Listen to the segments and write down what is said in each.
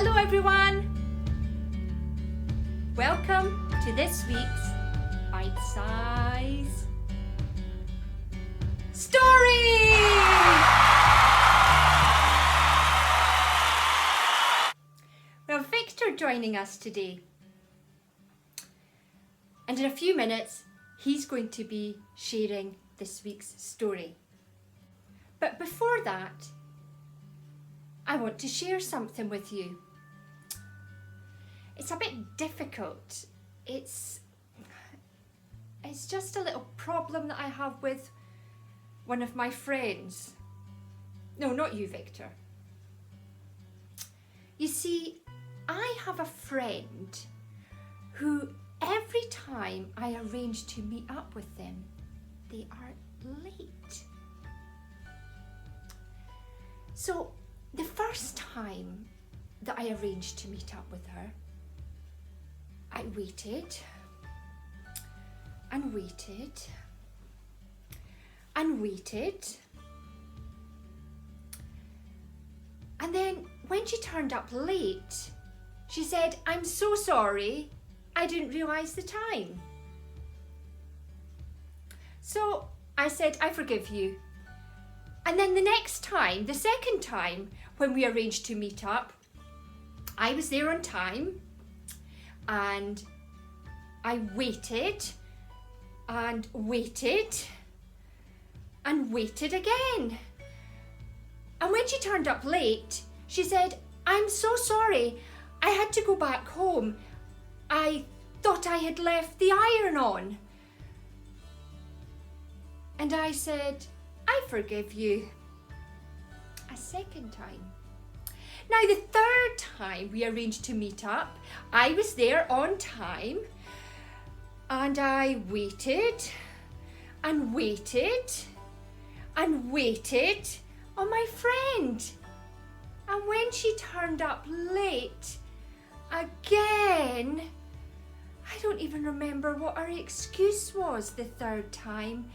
Hello everyone! Welcome to this week's Bitesize story! We have Victor joining us today. And in a few minutes, he's going to be sharing this week's story. But before that, I want to share something with you. It's a bit difficult. It's just a little problem that I have with one of my friends. No, not you, Victor. You see, I have a friend who every time I arrange to meet up with them, they are late. So the first time that I arranged to meet up with her, I waited and waited and waited. And then when she turned up late, she said, "I'm so sorry, I didn't realise the time." So I said, "I forgive you." And then the next time, the second time, when we arranged to meet up, I was there on time and I waited and waited and waited again. And when she turned up late, she said, "I'm so sorry, I had to go back home. I thought I had left the iron on." And I said, "I forgive you." A second time. Now the third time we arranged to meet up, I was there on time and I waited and waited and waited on my friend. And when she turned up late again, I don't even remember what her excuse was the third time.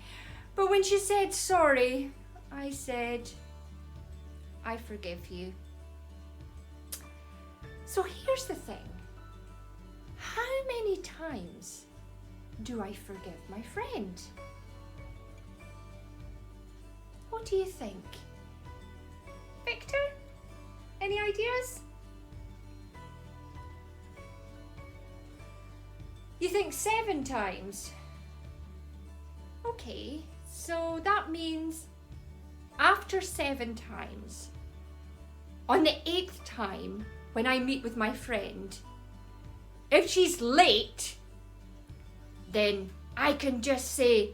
But when she said sorry, I said, "I forgive you." So here's the thing. How many times do I forgive my friend? What do you think? Victor, any ideas? You think 7 times? Okay, so that means after 7 times, on the 8th time, when I meet with my friend, if she's late, then I can just say,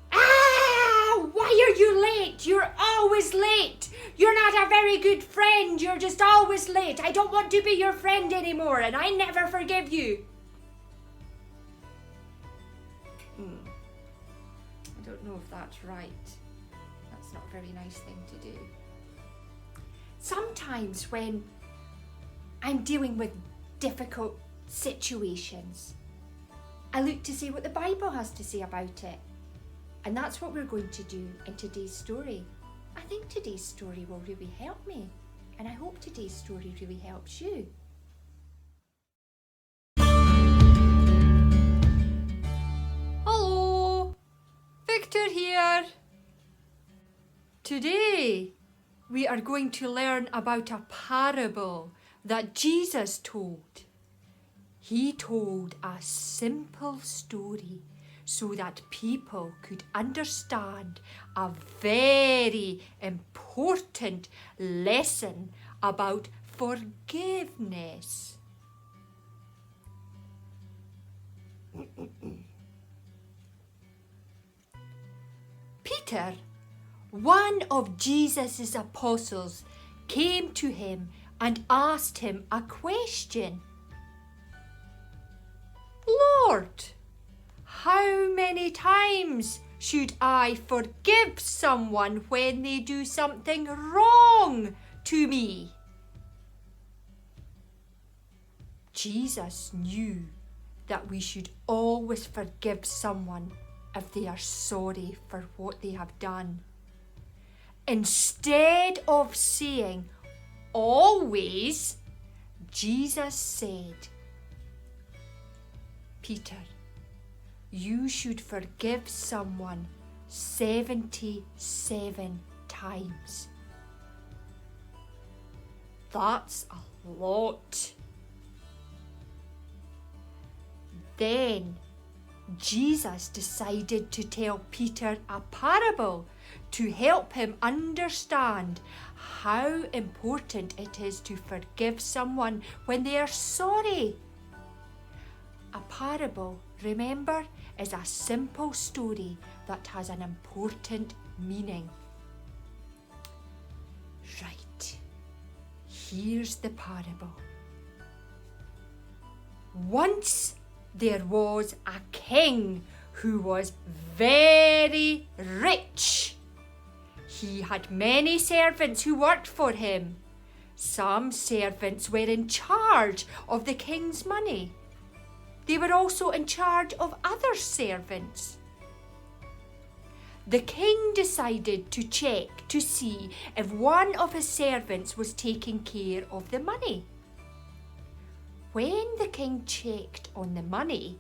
"Why are you late? You're always late. You're not a very good friend. You're just always late. I don't want to be your friend anymore and I never forgive you." I don't know if that's right. That's not a very nice thing to do. Sometimes when I'm dealing with difficult situations, I look to see what the Bible has to say about it. And that's what we're going to do in today's story. I think today's story will really help me. And I hope today's story really helps you. Hello, Victor here. Today, we are going to learn about a parable that Jesus told. He told a simple story so that people could understand a very important lesson about forgiveness. Peter, one of Jesus' apostles, came to him and asked him a question. "Lord, how many times should I forgive someone when they do something wrong to me?" Jesus knew that we should always forgive someone if they are sorry for what they have done. Instead of saying always, Jesus said, Peter, you should forgive someone 77 times. That's a lot. Then Jesus decided to tell Peter a parable to help him understand how important it is to forgive someone when they are sorry. A parable, remember, is a simple story that has an important meaning. Right, here's the parable. Once there was a king who was very rich. He had many servants who worked for him. Some servants were in charge of the king's money. They were also in charge of other servants. The king decided to check to see if one of his servants was taking care of the money. When the king checked on the money,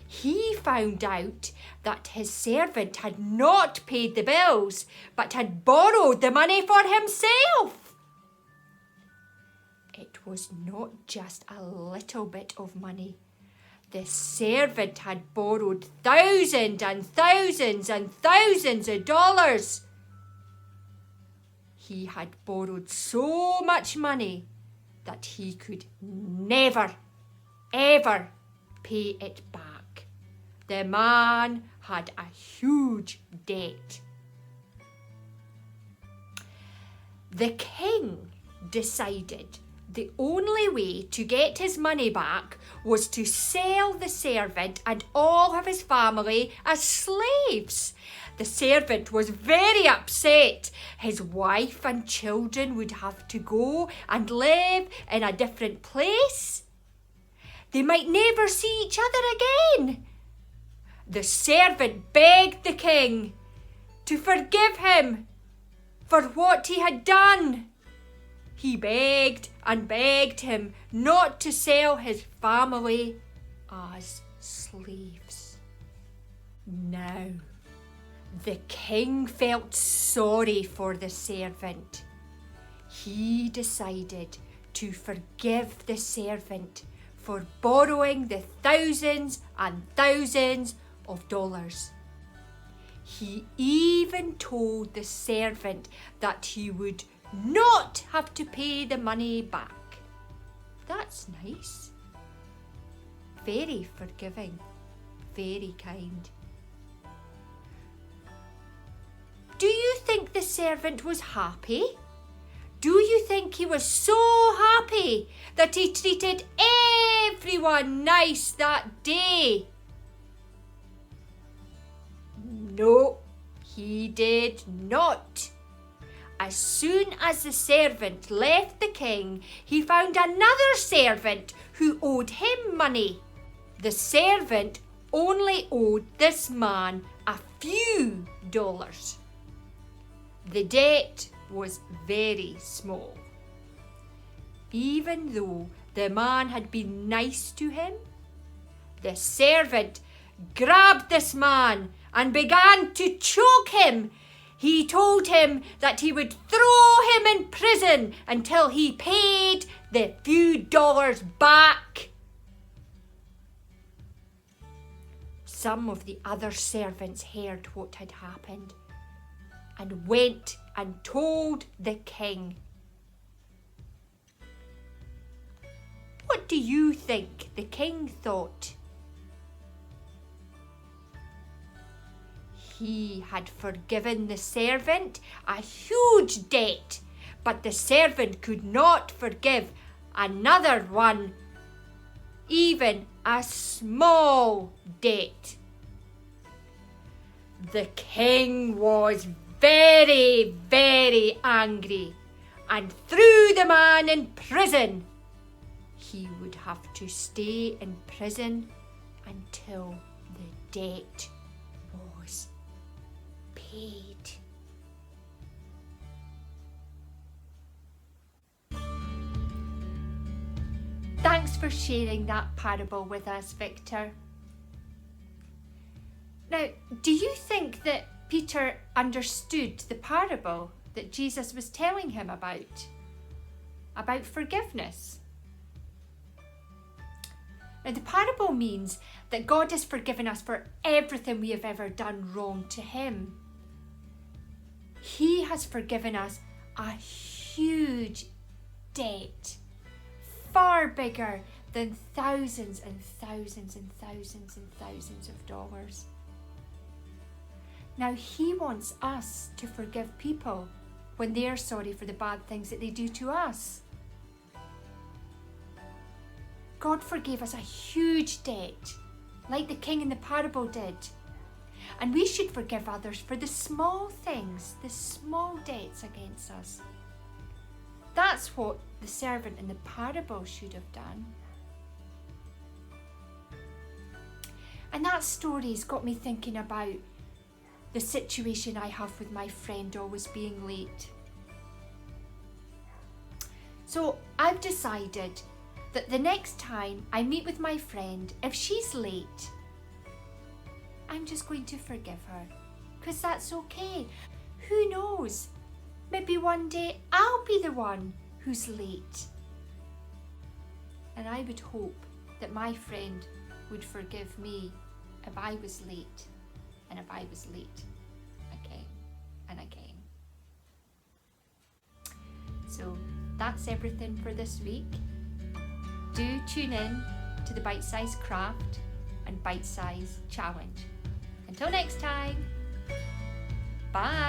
he found out that his servant had not paid the bills, but had borrowed the money for himself. It was not just a little bit of money. The servant had borrowed thousands and thousands and thousands of dollars. He had borrowed so much money that he could never, ever pay it back. The man had a huge debt. The king decided the only way to get his money back was to sell the servant and all of his family as slaves. The servant was very upset. His wife and children would have to go and live in a different place. They might never see each other again. The servant begged the king to forgive him for what he had done. He begged and begged him not to sell his family as slaves. Now, the king felt sorry for the servant. He decided to forgive the servant for borrowing the thousands and thousands of dollars. He even told the servant that he would not have to pay the money back. That's nice. Very forgiving, very kind. Do you think the servant was happy? Do you think he was so happy that he treated everyone nice that day? No, he did not. As soon as the servant left the king, he found another servant who owed him money. The servant only owed this man a few dollars. The debt was very small. Even though the man had been nice to him, the servant grabbed this man and began to choke him. He told him that he would throw him in prison until he paid the few dollars back. Some of the other servants heard what had happened and went and told the king. What do you think the king thought? He had forgiven the servant a huge debt, but the servant could not forgive another one, even a small debt. The king was very, very angry and threw the man in prison. He would have to stay in prison until the debt was paid. for sharing that parable with us, Victor. Now, do you think that Peter understood the parable that Jesus was telling him about forgiveness? Now, the parable means that God has forgiven us for everything we have ever done wrong to him. He has forgiven us a huge debt, far bigger than thousands and thousands and thousands and thousands of dollars. Now, he wants us to forgive people when they are sorry for the bad things that they do to us. God forgave us a huge debt, like the king in the parable did. And we should forgive others for the small things, the small debts against us. That's what the servant in the parable should have done. And that story's got me thinking about the situation I have with my friend always being late. So I've decided that the next time I meet with my friend, if she's late, I'm just going to forgive her, because that's okay. Who knows? Maybe one day I'll be the one who's late. And I would hope that my friend would forgive me if I was late, and if I was late again and again. So that's everything for this week. Do tune in to the Bitesize Craft and Bitesize Challenge. Until next time, bye.